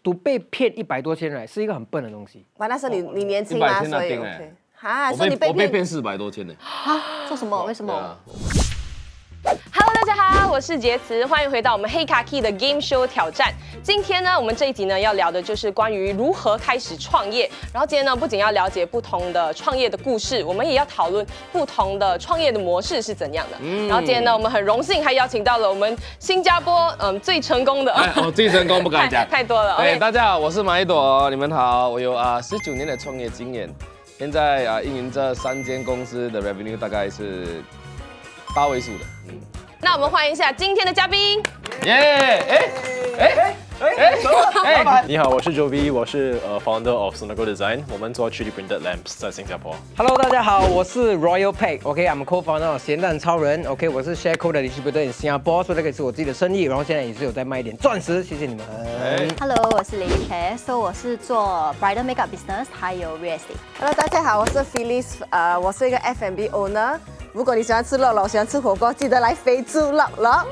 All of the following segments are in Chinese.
赌被骗100多千是一个很笨的东西。哇，那时候你年轻嘛，所以 OK。哈，所以你我被骗400多千呢。啊？做什么？为什么？ Hello， 大家好，我是杰慈，欢迎回到我们黑卡 Key 的 Game Show 挑战。今天呢，我们这一集呢要聊的就是关于如何开始创业。然后今天呢，不仅要了解不同的创业的故事，我们也要讨论不同的创业的模式是怎样的。然后今天呢，我们很荣幸还邀请到了我们新加坡最成功的，最成功不敢讲，太多了。对，大家好，我是马一朵，你们好，我有19年的创业经验，现在运营这3间公司的 revenue 大概是8位数的。那我们欢迎一下今天的嘉宾。你好，我是 Jovi， 我是founder of Sonago Design， 我们做 3D printed lamps 在新加坡。Hello， 大家好，我是 Royal Pack，OK，I'm co-founder 咸蛋超人，OK， 我是 Shareco 的 distributor in 新加坡，所以这个是我自己的生意，然后现在也是有在卖一点钻石，谢谢你们。Hello， 我是 Lady Claire， 所以我是做 bridal makeup business， 还有 real estate。Hello， 大家好，我是 Phyllis， 我是一个 F&B owner。如果你喜欢吃乐乐，喜欢吃火锅，记得来肥猪乐乐。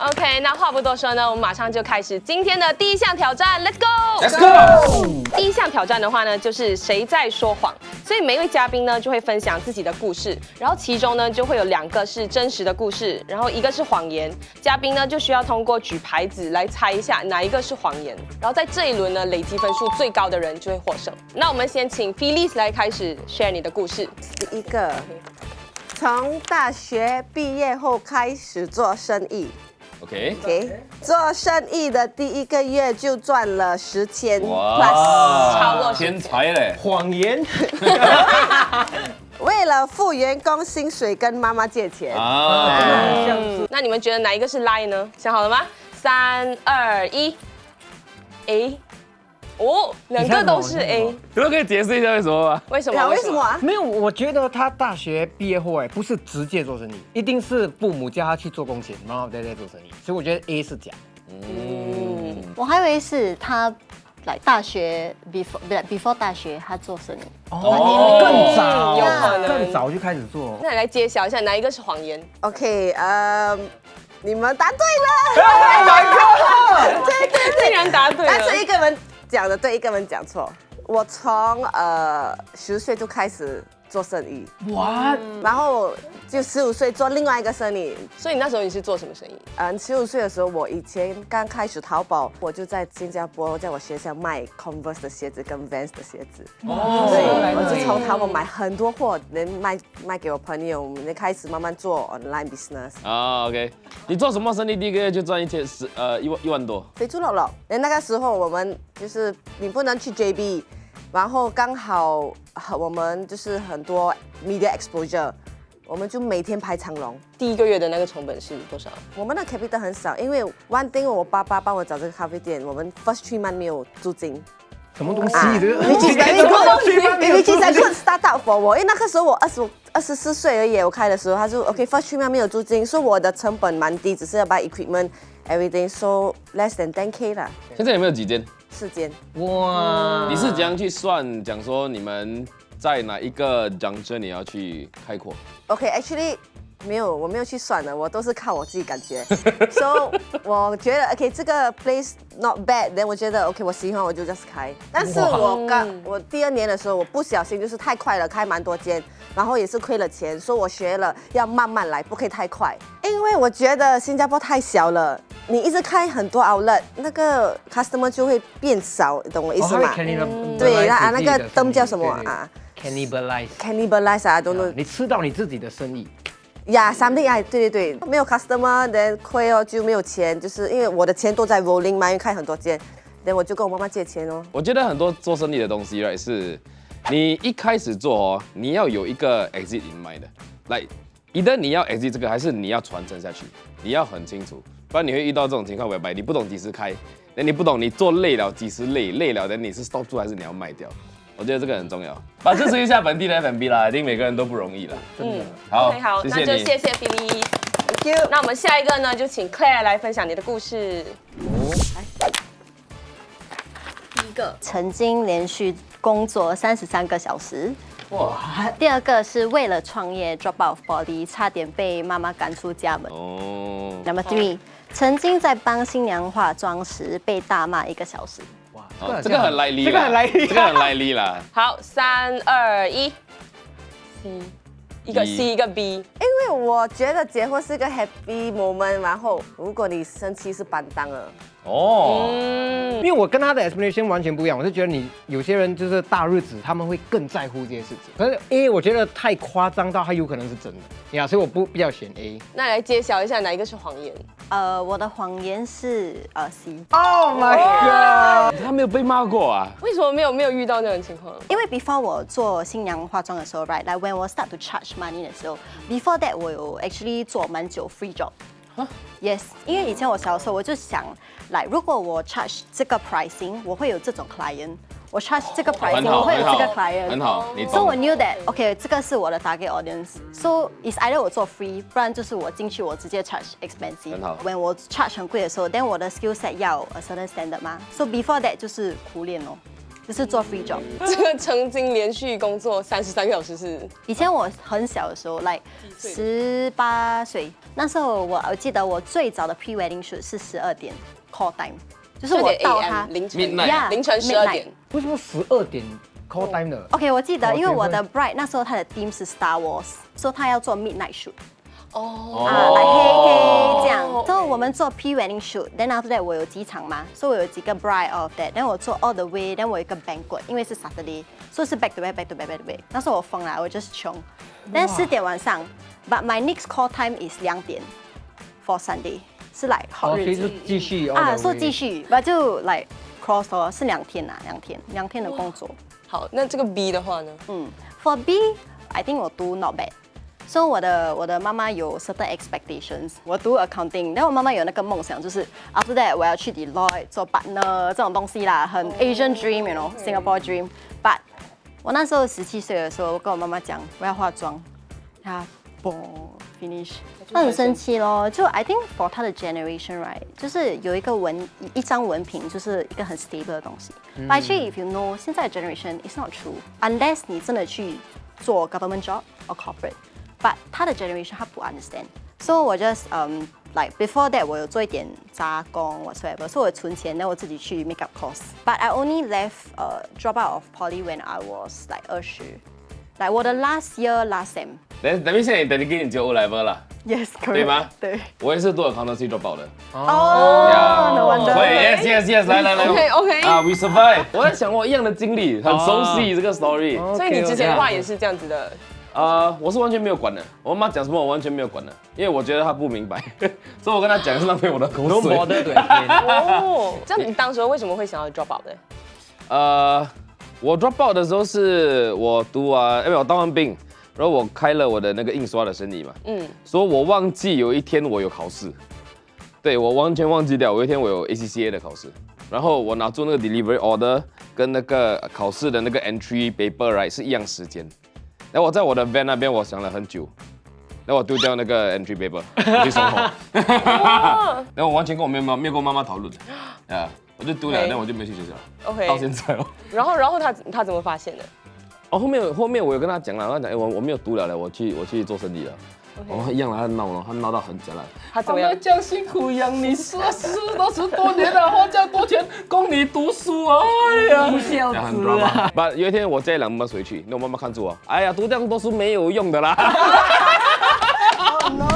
OK， 那话不多说呢，我们马上就开始今天的第一项挑战 ，Let's go！ Let's go！ 第一项挑战的话呢，就是谁在说谎，所以每一位嘉宾呢就会分享自己的故事，然后其中呢就会有2个是真实的故事，然后1个是谎言。嘉宾呢就需要通过举牌子来猜一下哪一个是谎言，然后在这一轮呢累积分数最高的人就会获胜。那我们先请 Phyllis 来开始 share 你的故事。第一个，从大学毕业后开始做生意。OK， 做生意的第1个月就赚了10千 plus， 超过天才嘞！谎言。为了付员工薪水跟妈妈借钱。那你们觉得哪一个是 lie 呢？想好了吗？3、2、1 ，A。2个都是 A， 你们可以解释一下为什么吗？为什么？为什么啊？没有，我觉得他大学毕业后不是直接做生意，一定是父母叫他去做工钱，然后再做生意，所以我觉得 A 是假。我还以为是他来大学 before 大学他做生意。更早，有可能更早就开始做。那你来揭晓一下哪一个是谎言？ OK， 你们答对了。Oh my god！ 对，竟然答对了。但是一个人讲的对，一个人讲错。我从10岁就开始做生意，哇，然后就15岁做另外一个生意。所以你那时候你是做什么生意15岁的时候，我以前刚开始淘宝，我就在新加坡，在我学校卖 Converse 的鞋子跟 Vans 的鞋子。所以我就从淘宝买很多货，能卖给我朋友，我们就开始慢慢做 online business。OK， 你做什么生意第1个月就赚1万多？肥猪肉肉。那个时候我们就是你不能去 JB， 然后刚好我们就是很多 media exposure， 我们就每天排长龙。第1个月的那个成本是多少？我们的 capital 很少，因为 one thing 我爸爸帮我找这个咖啡店，我们 first 3 months 没有租金。什么东西？这个which is a good startup for 我，因为那个时候我24岁而已，我开的时候，他就 OK，first 3 months 没有租金，所以我的成本蛮低，只是要 buy equipment everything，so less than 10K 啦。现在有没有几间？4间。哇！你是怎样去算？讲说你们在哪一个 junction 你要去开阔 ？OK，actually。没有，我没有去算的，我都是靠我自己感觉。So 我觉得 OK， 这个 place not bad，then 我觉得 OK， 我喜欢我就 just 开。但是我第2年的时候，我不小心就是太快了，开蛮多间，然后也是亏了钱，所以我学了要慢慢来，不可以太快。因为我觉得新加坡太小了，你一直开很多 outlet， 那个 customer 就会变少，你懂我意思吗？对，那个灯叫什么啊？Cannibalize 啊，懂。你吃到你自己的生意。something 对，没有 customer， then 亏哦，就没有钱，就是因为我的钱都在 rolling 嘛，因为开很多间，then 我就跟我妈妈借钱哦。我觉得很多做生意的东西 ，right 是，你一开始做你要有一个 exit in mind 的，either 你要 exit 这个，还是你要传承下去，你要很清楚，不然你会遇到这种情况，whereby 你不懂几时开，你不懂你做累了几时累了，等你是 stop 住还是你要卖掉。我觉得这个很重要，支持一下本地的 F&B 啦，一定每个人都不容易啦。好，那就谢谢 Phyllis。Thank you。那我们下一个呢，就请 Claire 来分享你的故事。第1个，曾经连续工作33个小时。哇！第2个是为了创业 drop out of body， 差点被妈妈赶出家门。Number 3，曾经在帮新娘化妆时被大骂1个小时。哇，哦这个很来力啦，这个很来力，这个很来力啦。好，3、2、1，C，一个 C 一个 B，因为我觉得结婚是个 happy moment， 然后如果你生气是板当了。哦，因为我跟他的 explanation 完全不一样，我是觉得你有些人就是大日子他们会更在乎这些事情，可是 A 我觉得太夸张到他有可能是真的呀，所以我比较选 A。那来揭晓一下哪一个是谎言？我的谎言是C， Oh my god！他没有被骂过啊？为什么没有遇到那种情况？因为 before 我做新娘化妆的时候 ，right， like when 我 start to charge money 的时候 ，before that 我有 actually 做蛮久 free job。Yes， 因为以前我小时候我就想，来如果我 charge 这个 pricing， 我会有这种 client。我 charge 这个 pricing， 我会有这个 client。很好，你懂。So 我 knew that OK， 这个是我的 target audience。So is either 我做 free， 不然就是我进去我直接 charge expensive。很好。 When 我 charge 很贵的时候 ，then 我的 skill set 要 a certain standard 嘛。So before that 就是苦练哦。就是做 free job。这个曾经连续工作33个小时是？以前我很小的时候 ，like 18岁，那时候我记得我最早的 pre wedding shoot 是12点 call time， 就是我到他凌晨 Yeah， 凌晨12点。为什么12点 call time 的 ？OK， 我记得，因为我的 bride 那时候他的 theme 是 Star Wars， 所以他要做 midnight shoot。来黑这样，所以我们做 pre wedding shoot，then after that 我有几场嘛，所以我有几个 bride of that，then 我做 all the way，then 我有一个 banquet， 因为是 Saturday， 所以是 back to back，back to back，back to back。那时候我疯了，我就是穷。但10点晚上 ，but my next call time is 2点 for Sunday， 是来好日子。所以就继续所以继续，那就来 cross 哦，是2天啊，2天的工作。好，那这个 B 的话呢？For B，I think 我读 not bad。所以我的妈妈有 certain expectations， 我读 accounting， 但我妈妈有那个梦想，就是 after that 我要去 Deloitte 做 partner 这种东西啦，很 Asian dream，you know Singapore dream。But 我那时候17岁的时候，我跟我妈妈讲我要化妆，她finish， 她很生气咯。就 I think for 她的 generation right， 就是有一张文凭就是一个很 stable 的东西。But actually if you know 现在的 generation it's not true，unless 你真的去做 government job or corporate。But 他的 generation 他不 understand，so 我 just like before that 我有做一点杂工 whatsoever， 所以我存钱，然后我自己去 make up course。But I only left drop out of poly when I was like 20，like 我的 last sem。等于现在你等于只有 O level 啦。Yes， 对吗？对。我也是读 accountancy drop out 的。No wonder。所以 yes， 来。OK。we survive。我在想我一样的经历，很熟悉这个 story。所以你之前的话也是这样子的。我是完全没有管的，我妈讲什么我完全没有管的，因为我觉得她不明白，所以我跟她讲是浪费我的口水。这样你当时为什么会想要 drop out 的？我 drop out 的时候是我读因为我当完兵，然后我开了我的那个印刷的生意嘛，所以我忘记有一天我有考试，对我完全忘记掉，有一天我有 ACCA 的考试，然后我拿住那个 delivery order 跟那个考试的那个 entry paper right 是一样时间。然后我在我的 van 那边，我想了很久，然后我丢掉那个 entry paper， 我去送货。然后我完全跟我没有跟我妈妈讨论，我就丢了，那我就没去学校。OK， 到现在哦。然后他怎么发现的？后面我有跟他讲了，我讲我没有读了嘞，我去做生意了。一样了，他闹了，他闹到很假了。他怎么样？这样辛苦养你20多年了，花这样多钱供你读书啊！哎呀，不孝子啊！不，有一天我带2门回去，那我妈妈看住我，哎呀，读这样多书没有用的啦。Oh no！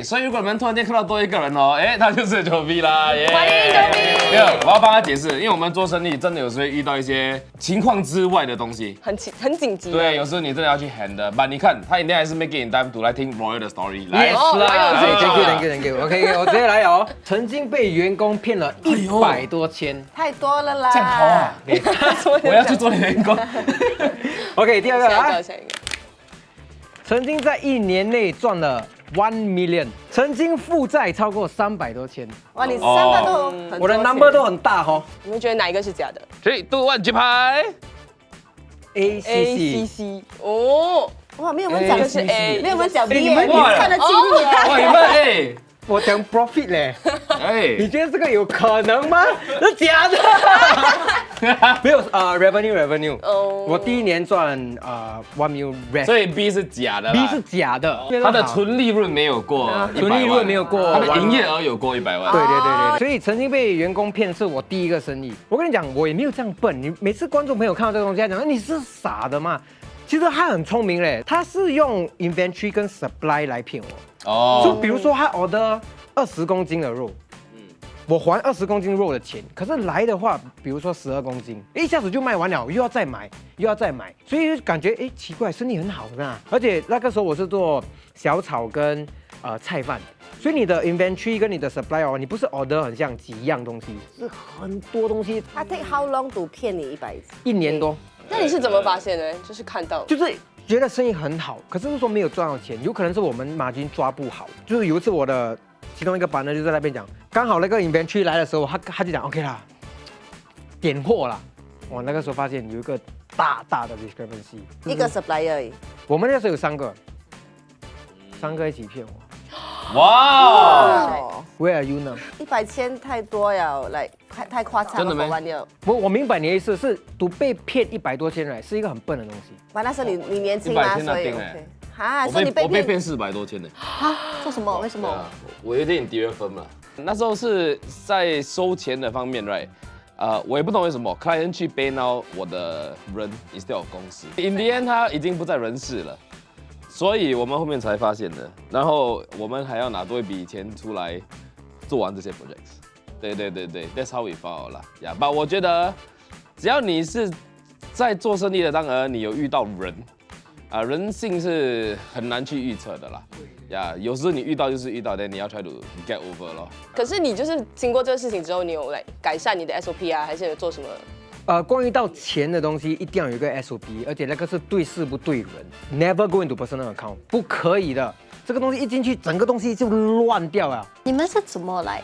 所以如果你们突然间看到多一个人哦，他就是 Jovi 啦，耶！欢迎 Jovi。没有，我要帮他解释，因为我们做生意真的有时候会遇到一些情况之外的东西，很紧急。对，有时候你真的要去 handle。但你看，他一定还是 make it in time to 来听 Royal 的 story。来，thank you，OK， 我直接来哦。曾经被员工骗了100多千，太多了啦。这样好啊！我要去做你员工。OK， 第二个啊，下一个。曾经在1年内赚了1 million， 曾经负债超过300多千。哇，你3个都很多，我的 number 都很大哦。你们觉得哪一个是假的3、2、1，举牌。ACC。哦，哇，没有人讲这个是 A， 没有人讲 B， 你们看得起你啊！哇，你们我讲 profit 嘞。哎，你觉得这个有可能吗？是假的。没有revenue，哦我第一年赚1 million rest，所以 B 是假的啦 B 是假的，它的纯利润没有过100万，纯利润没有过它的营业额有过100万。对对对对，所以曾经被员工骗是我第一个生意。我跟你讲，我也没有这样笨。你每次观众朋友看到这个东西，他讲你是傻的嘛？其实他很聪明嘞，他是用 inventory 跟 supply 来骗我。就比如说他 order 20公斤的肉，我还20公斤肉的钱，可是来的话，比如说12公斤，一下子就卖完了，又要再买，又要再买，所以就感觉奇怪，生意很好的。而且那个时候我是做小炒跟菜饭，所以你的 inventory 跟你的 supply 哦，你不是 order 很像几样东西，是很多东西，他 take how long to 骗你1年多，那你是怎么发现的？就是看到，就是觉得生意很好，可是说没有赚到钱，有可能是我们马军抓不好。就是有一次我的其中一个班呢就在那边讲，刚好那个 inventory 来的时候，他就讲 OK 啦，点货啦。我那个时候发现有一个大的 discrepancy，一个 supplier 而已。我们那时候有3个一起骗我。哇，哦， Where are you now？ 100千太多了，来太夸张了，真的吗完了。我明白你的意思，是都被骗100多千来，是一个很笨的东西。完那时候你年轻嘛， 100千那所以定 OK。哈，我所以你被被骗。骗400多千呢。做什么？为什么？我有点敌人分了。那时候是在收钱的方面 ，right？我也不懂为什么 client 去 pay now 我的人 instead of 公司。In the end 他已经不在人世了，所以我们后面才发现的。然后我们还要拿多一笔钱出来做完这些 projects。对，that's how we found 啦。呀，但我觉得只要你是在做生意的当儿，你有遇到人。人性是很难去预测的啦，有时候你遇到就是遇到的，你要 try to get over 咯。可是你就是经过这个事情之后，你有来改善你的 SOP 啊，还是有做什么？关于到钱的东西，一定要有一个 SOP， 而且那个是对事不对人 ，Never go into personal account， 不可以的。这个东西一进去，整个东西就乱掉了。你们是怎么来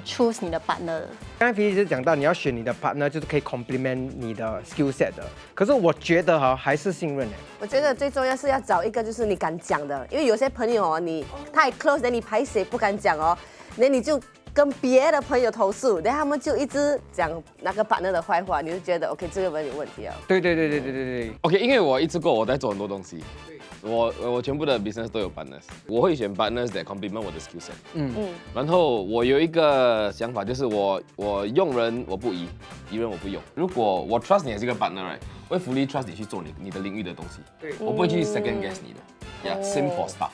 choose 你的 partner 的？刚才皮皮是讲到你要选你的 partner， 就是可以 complement 你的 skill set 的。可是我觉得还是信任。我觉得最重要是要找一个就是你敢讲的，因为有些朋友哦，你太 close， 那你排谁不敢讲哦，那你就跟别的朋友投诉，然后他们就一直讲那个 partner 的坏话，你就觉得 OK 这个人有问题啊。对。OK， 因为我一次过我在做很多东西，我全部的 business 都有 partners， 我会选 partners that complement 我的 skill set。然后我有一个想法，就是我用人我不疑人我不用。如果我 trust 你是一个 partner， 我会 fully trust 你去做你的领域的东西，我不会去 second guess 你的。Same for stuff。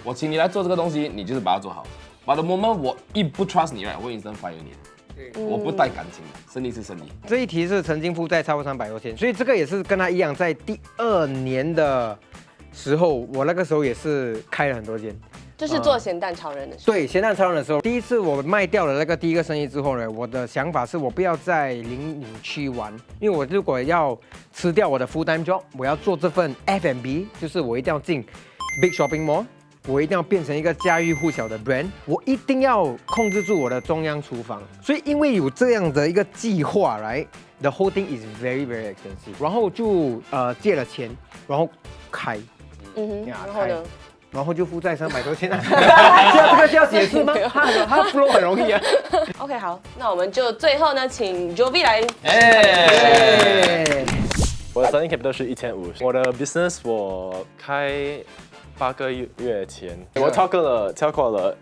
我请你来做这个东西，你就是把它做好。But the moment 我一不 trust 你，我会 instant fire 你的。我不带感情的，生意是生意。这一题是曾经负债超过300多千，所以这个也是跟他一样，在第2年的时候，我那个时候也是开了很多间。就是做咸蛋超人的时候。对，咸蛋超人的时候，第一次我卖掉了那个第一个生意之后呢，我的想法是我不要在邻里区玩，因为我如果要吃掉我的 full time job， 我要做这份 F&B， 就是我一定要进 big shopping mall。我一定要变成一个家喻户晓的 brand， 我一定要控制住我的中央厨房。所以因为有这样的一个计划 ，right，the whole thing is very expensive。然后就借了钱，然后开，然后呢？然后就负债300多千啊。这个需要解释吗？他 flow 很容易啊。OK， 好，那我们就最后呢，请 Jovi 来。我的 starting capital 是1500，我的 business 我开8个月前，我超过了900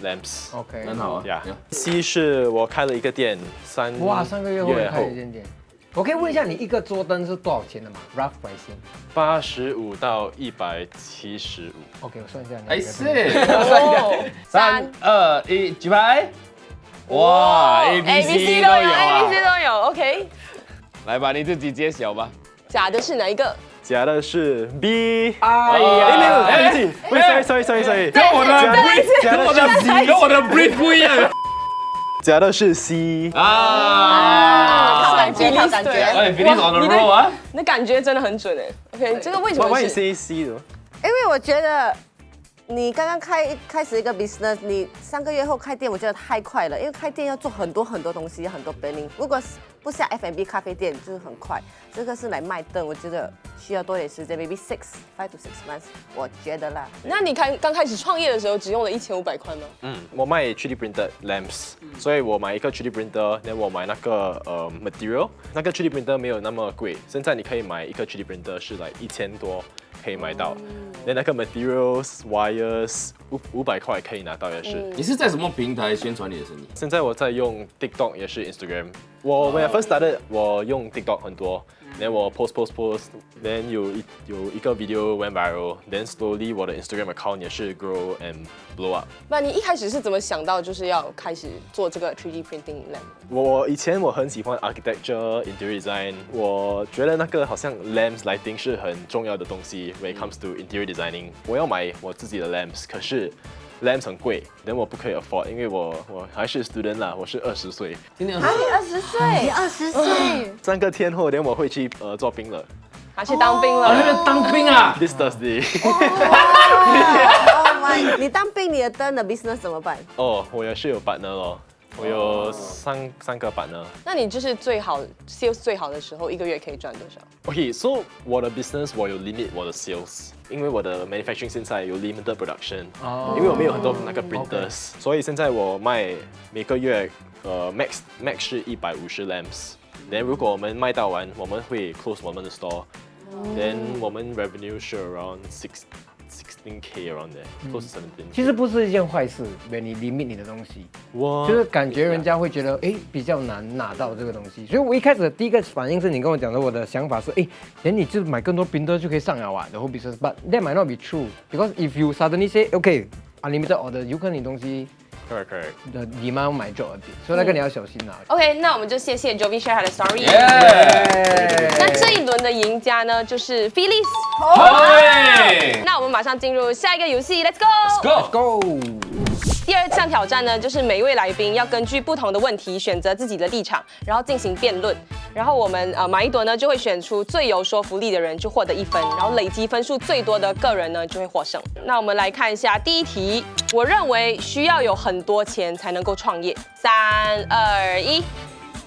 lamps。 OK， 很好啊。C 是我开了一33个月后开了一间店。我可以问一下你一个桌灯是多少钱的吗 ？Rough pricing。85到175。OK， 我算一下。哎是。3、2、1，举牌。哇 ，ABC 都有啊。ABC 都有 ，OK。来吧，你自己揭晓吧。假的是哪一个？假的是 B。哎呀，没有 ，sorry。跟我的 brief 不一样。假的是 C。靠感觉，靠感觉。哎 ，Finish on the roll 啊！你的感觉真的很准哎。OK， 这个为什么是 C 的？因为我觉得你刚刚开始一个 business， 你3个月后开店，我觉得太快了，因为开店要做很多东西，很多 planning。如果不像 F&B 咖啡店就是很快，这个是来卖灯，我觉得需要多点时间 ，maybe 5 to 6 months， 我觉得啦。那你刚开始创业的时候，只用了1500块吗？我卖 3D printed lamps，所以我买一个 3D printer，然后我买那个material，那个 3D printer 没有那么贵，现在你可以买一个 3D printer 是来1000多可以买到，那个 materials wires 500块可以拿到也是。你是在什么平台宣传你的生意？现在我在用 TikTok 也是 Instagram。我 when I first started 我用 TikTok 很多，然后我 post，then 有一个 video went viral，then slowly 我的 Instagram account 也是 grow and blow up。那你一开始是怎么想到就是要开始做这个 3D printing lamp？我以前我很喜欢 architecture interior design， 我觉得那个好像 lamps lighting 是很重要的东西 when it comes to interior designing。我要买我自己的 lamps， 可是 lamps 很贵，但我不可以 afford， 因为我还是 student 啦，我是20岁。今年啊，你20岁，你20岁， 3个天后，我会去做兵了。他去当兵啊，那了。边当兵啊！ This Thursday。Oh my！ 你当兵，你的灯的 business 怎么办？哦，我也是有 partner 咯，我有三个 partner。那你就是最好 sales 最好的时候，一个月可以赚多少？ OK，so 我的 business 我有 limit 我的 sales， 因为我的 manufacturing 现在有 limited production，因为我没有很多那个 printers，所以现在我卖每个月max 是150 lamps。then 如果我们卖到完，我们会 close 我们的 store。then 我们 revenue 是 around 16K around there，close to 17K。其实不是一件坏事，你 limit 你的东西，我就是感觉人家会觉得比较难拿到这个东西，所以我一开始的第一个反应是你跟我讲的，我的想法是连你就买更多printer就可以上了啊，the whole business，but that might not be true because if you suddenly say okay unlimited order， 有可能你东西 correct 的 demand 买久了点，所以那个你要小心拿。OK， 那我们就谢谢 Jovi share 他的 story。耶！那这一轮的赢家呢，就是 Phyllis。嘿那我们马上进入下一个游戏 ，Let's，Go！ Go！ 第二项挑战呢，就是每一位来宾要根据不同的问题选择自己的立场，然后进行辩论。然后我们马一朵呢就会选出最有说服力的人，就获得1分，然后累积分数最多的个人呢就会获胜。那我们来看一下第一题，我认为需要有很多钱才能够创业。3、2、1。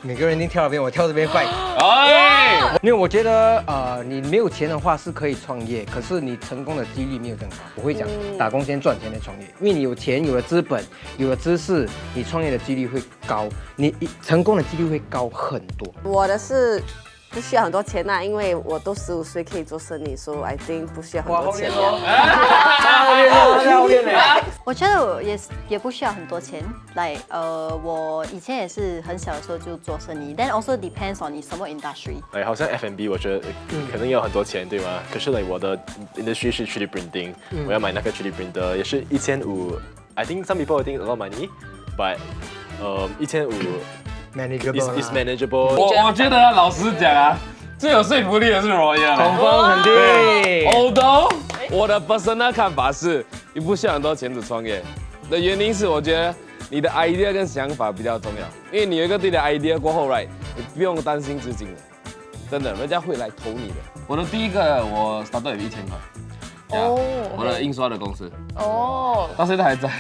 每个人一定跳那边，我跳这边快。哎，因为我觉得你没有钱的话是可以创业，可是你成功的几率没有这么高。我会讲打工先赚钱再创业，因为你有钱、有了资本、有了知识，你创业的几率会高，你成功的几率会高很多。我的是不需要很多钱呐，因为我都15岁可以做生意，所以 I think 不需要很多钱。我觉得我也不需要很多钱。我以前也是很小的时候就做生意，then also depends on 你什么 industry。好像 F&B 我觉得可能要很多钱，对吗？可是我的 industry 是 3D printing，我要买那个 3D printer 也是1500。I think some people think a lot of money，but 1500 manageable is manageable。我觉得老实讲啊，最有说服力的是 Royal。confirm肯定。Although 我的 personal 看法是，你不需要很多钱子创业的原因是，我觉得你的 idea 跟想法比较重要，因为你有一个对的 idea 过后 ，right， 你不用担心资金的，真的，人家会来投你的。我的第一个我 started 有1000块，我的印刷的公司，到现在还在。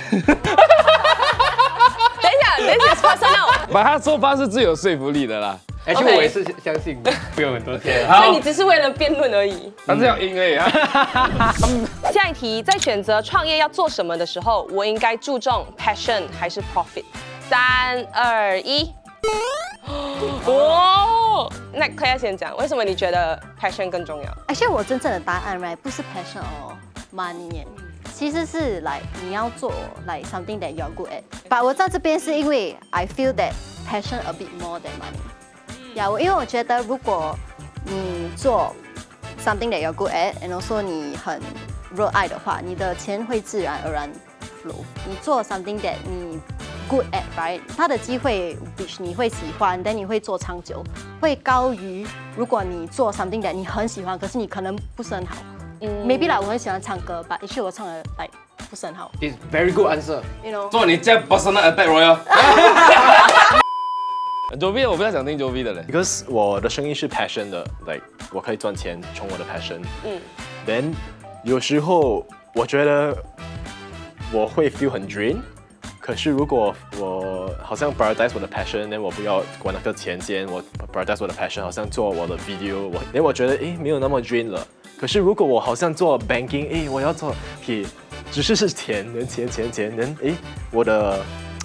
等一下 ，This is personal。把他说法是最有说服力的啦。其实我也是相信不用很多钱。那你只是为了辩论而已。他是要赢而已啊。下一题，在选择创业要做什么的时候，我应该注重 passion 还是 profit？ 3、2、1。哦，那Claire先讲，为什么你觉得 passion 更重要？而且我真正的答案 right 不是 passion or money， 其实是你要做something that you're good at。But 我在这边是因为 I feel that passion a bit more than money。因为我觉得如果你做 something that you're good at，and also 你很热爱的话，你的钱会自然而然 flow。你做 something that 你 good at right， 它的机会 which 你会喜欢，但你会做长久，会高于如果你做 something that 你很喜欢，可是你可能不是很好。maybe 我很喜欢唱歌 ，but 也许我唱的不是很好。It's very good answer。 You know。做你这 personal attack Royal。Jovi， 我不要想听 Jovi 的嘞。Because 我的生意是 passion 的我可以赚钱从我的 passion。Then 有时候我觉得我会 feel 很 drain，可是如果我好像 prioritize 我的 passion， 那我不要管那个钱先，我 prioritize 我的 passion， 好像做我的 video， 我觉得没有那么 drain 了。可是如果我好像做 banking， 我要做只是钱，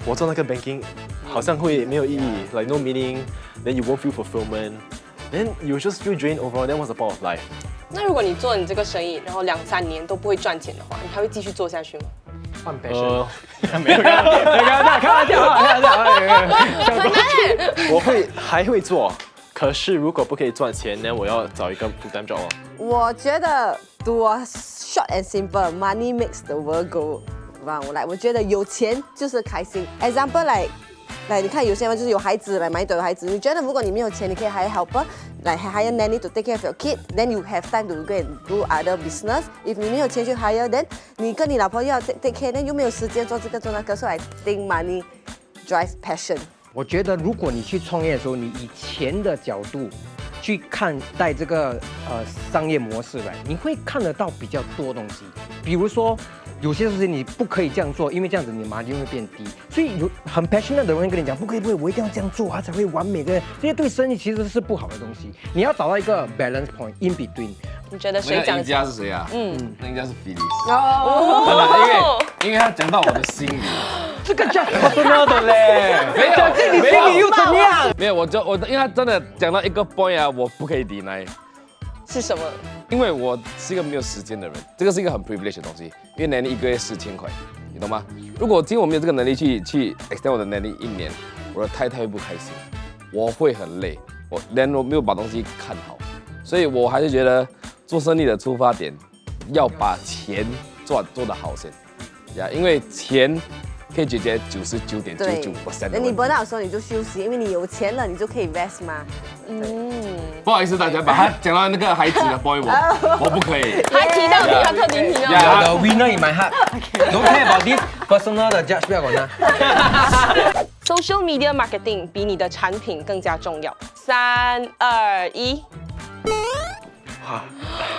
我做那个 banking 好像会没有意义 ，like no meaning，then you won't feel fulfillment，then you just feel drained overall，then what's the point of life？ 那如果你做你这个生意，然后2、3年都不会赚钱的话，你还会继续做下去吗？换 passion，没有，开玩笑，我还会做，可是如果不可以赚钱，那我要找一个 full time job 哦。我觉得 to short and simple，money makes the world go round。我觉得有钱就是开心。Example 来，你看有些人就是有孩子来买一堆孩子，你觉得如果你没有钱，你可以 hire helper， like hire nanny to take care of your kid， then you have time to go and do other business. If 你没有钱去 hire， then 你跟你老婆要 take care， then 又没有时间做这个做那个，所以 I think money drive passion。我觉得如果你去创业的时候，你以钱的角度去看待这个商业模式来，你会看得到比较多东西，比如说。有些事情你不可以这样做，因为这样子你的margin会变低。所以有很 passionate 的人会跟你讲，不可以，我一定要这样做，它才会完美的。这些对生意其实是不好的东西。你要找到一个 balance point in between。你觉得谁讲？赢家是谁啊？那应该是 Felix。哦，因为他讲到我的心里。这个叫 personal 的嘞，讲进你心里又怎样？没有，因为他真的讲到一个 point 啊，我不可以 deny。是什么？因为我是一个没有时间的人，这个是一个很 privilege 的东西。因为 nanny 1个月4000块，你懂吗？如果今天我没有这个能力去 extend 我的 nanny 1年，我的太太会不开心，我会很累，我没有把东西看好，所以我还是觉得做生意的出发点要把钱做得好先，呀，因为钱可以解决99.99%。那你 burn out 的时候你就休息，因为你有钱了，你就可以 rest 嘛。不好意思，大家把他讲到那个孩子的 boy， 我不可以。还提到你，他特地提到。The winner in my heart. Don't care about this personal 的 judge， 不要管他。Social media marketing 比你的产品更加重要。3、2、1。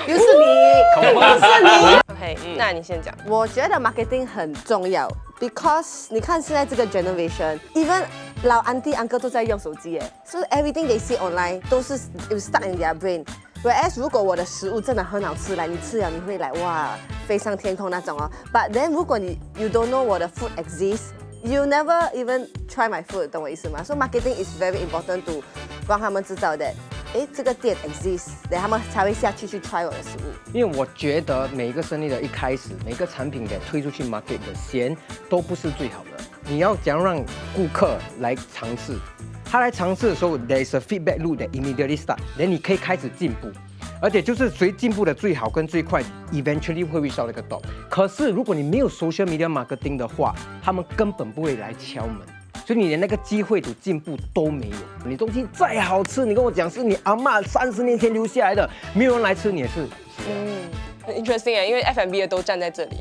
又是你，又是你。OK，那你先讲。我觉得 marketing 很重要 ，because 你看现在这个 generation，even 老 auntie uncle 都在用手机耶，所以 everything they see online 都是 stuck in their brain。Whereas 如果我的食物真的很好吃，你吃了你会哇飞上天空那种哦。But then 如果you don't know 我的 food exists，you never even try my food， 懂我意思吗？ So marketing is very important to 让他们知道的。这个店 exist， 等他们才会下去 try 我的食物。因为我觉得每一个生意的一开始，每个产品的推出去 market 的先都不是最好的。你要怎样让顾客来尝试？他来尝试的时候 ，there is a feedback loop that immediately start， then 你可以开始进步。而且就是谁进步的最好跟最快 ，eventually 会 reach 到那个 top。可是如果你没有 social media marketing 的话，他们根本不会来敲门。所以你连那个机会的进步都没有。你东西再好吃，你跟我讲是你阿嬷30年前留下来的，没有人来吃你也是。很 interesting 因为 F&B 的都站在这里。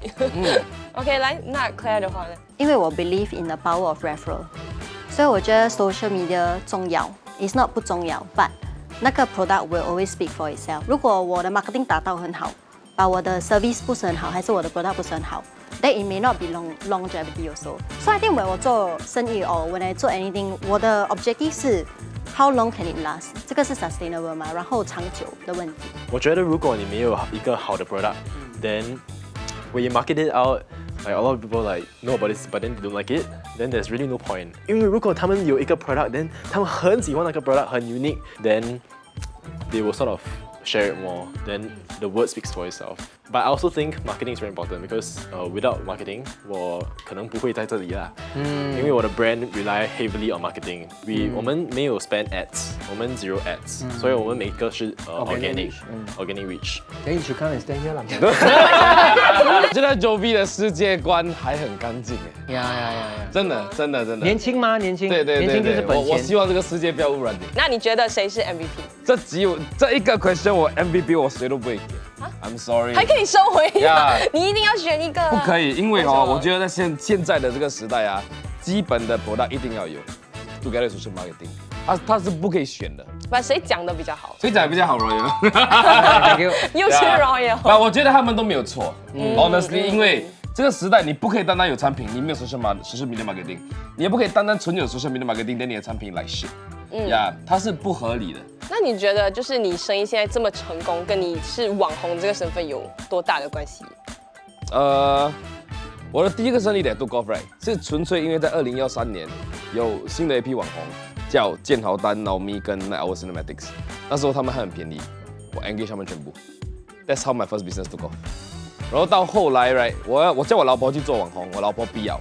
OK， 来，那 Claire 的话呢？因为我 believe in the power of referral， 所以我觉得 social media 重要 ，is not 不重要 ，but 那个 product will always speak for itself。如果我的 marketing 达到很好，把我的 service 不是很好，还是我的 product 不是很好。Then it may not be longevity also. So I think when 我做生意 or when I 做 anything， 我的 objective 是 how long can it last？ 这个是 sustainable 嘛，然后长久的问题。我觉得如果你没有一个好的 product，then when you market it out，like a lot of people like know about this，but then they don't like it，then there's really no point。因为如果他们有一个 product，then 他们很喜欢那个 product，很 unique，then they will sort of share it more. Then the word speaks for itself. But I also think marketing is very important because without marketing, 我可能不会在这里啦。因为我的 brand rely heavily on marketing. 我们没有 spend ads， 我们 zero ads， 所以我们每一个是organic reach。Then you should come and stand here 啦。我觉得 Jovi 的世界观还很干净哎。呀，真的。年轻吗？年轻。对，年轻就是本钱。我希望这个世界不要污染你。那你觉得谁是 MVP？ 这一个 question 我 MVP 我谁都不会给。I'm sorry。还可以收回你一定要选一个。不可以，因为我觉得在现在的这个时代啊，基本的 product 一定要有 ，together social marketing， 它是不可以选的。把谁讲的比较好？谁讲的比较好 ，Royal？ 又是 Royal。我觉得他们都没有错 ，honestly， 因为这个时代你不可以单单有产品，你没有 social media marketing， 你也不可以单单纯有 social media marketing， 但你的产品来 shit， 它是不合理的。那你觉得就是你生意现在这么成功，跟你是网红这个身份有多大的关系？我的第一个生意的 took off right 是纯粹因为在2013年有新的一批网红叫建豪丹、Naomi 跟 Our Cinematics， 那时候他们还很便宜，我 engage 他们全部。That's how my first business took off。然后到后来 right， 我叫我老婆去做网红，我老婆不要，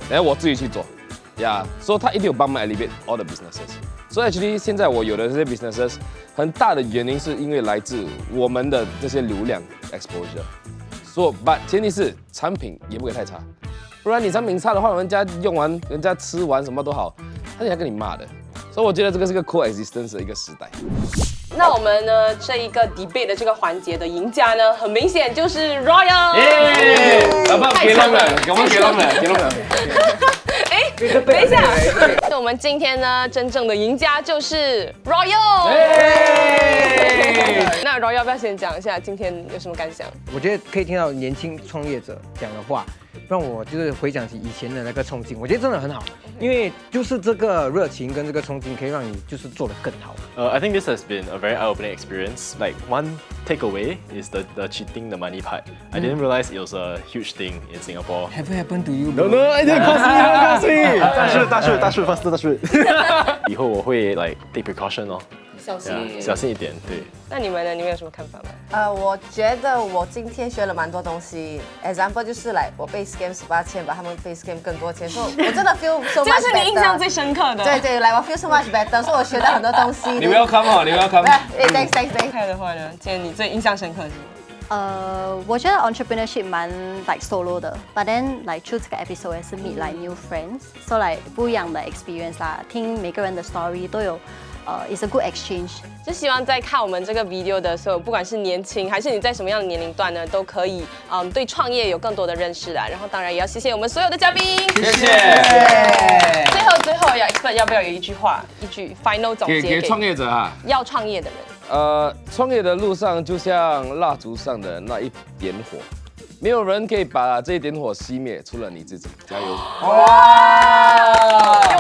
然后我自己去做，所以她一定有帮忙 elevate all the businesses。所以 actually 现在我有的这些 businesses， 很大的原因是因为来自我们的这些流量 exposure。but 前提是产品也不可以太差，不然你产品差的话，人家用完、人家吃完什么都好，他要跟你骂的。所以我觉得这个是个 coexistence 的一个时代。那我们呢这一个 debate 的这个环节的赢家呢，很明显就是 Royal。老爸给他们，我们给他们。等一下，那我们今天呢真正的赢家就是 Royal。那 Royal 要不要先讲一下今天有什么感想？我觉得可以听到年轻创业者讲的话，让我就是回想起以前的那个冲劲，我觉得真的很好，因为就是这个热情跟这个冲劲可以让你就是做得更好。I think this has been a very eye-opening experience. Like one takeaway is the cheating the money part. I didn't realize it was a huge thing in Singapore. Have it happened to you? No, I didn't cause me. 大树 faster. 以后我会 like take precaution 哦。小心一点。小心一点，对。那你们呢？你们有什么看法吗？我觉得我今天学了蛮多东西。Example 就是来，我被 scam 18千，把他们被 scam 更多钱，所以我真的 feel so much better。这个是你印象最深刻的。对，来我 feel so much better， 所以我学到很多东西。你不要看哦，你不要看。thanks。开的话呢，今天你最印象深刻是什么？我觉得 entrepreneurship 蛮 like solo 的 ，but then like 出这个 episode 也是 meet like new friends，so like 不一样的 experience 啦，听每个人的 story 都有。It's a good exchange。就希望在看我们这个 video 的时候，不管是年轻还是你在什么样的年龄段呢，都可以对创业有更多的认识啦。然后当然也要谢谢我们所有的嘉宾，谢谢。最后要 expert 要不要有一句话，一句 final 总结给创业者啊，要创业的人。创业的路上就像蜡烛上的那一点火。没有人可以把这一点火熄灭，除了你自己。加油！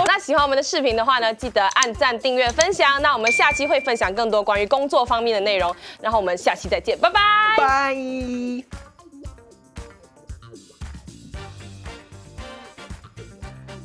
那喜欢我们的视频的话呢，记得按赞、订阅、分享。那我们下期会分享更多关于工作方面的内容，然后我们下期再见，拜拜。拜。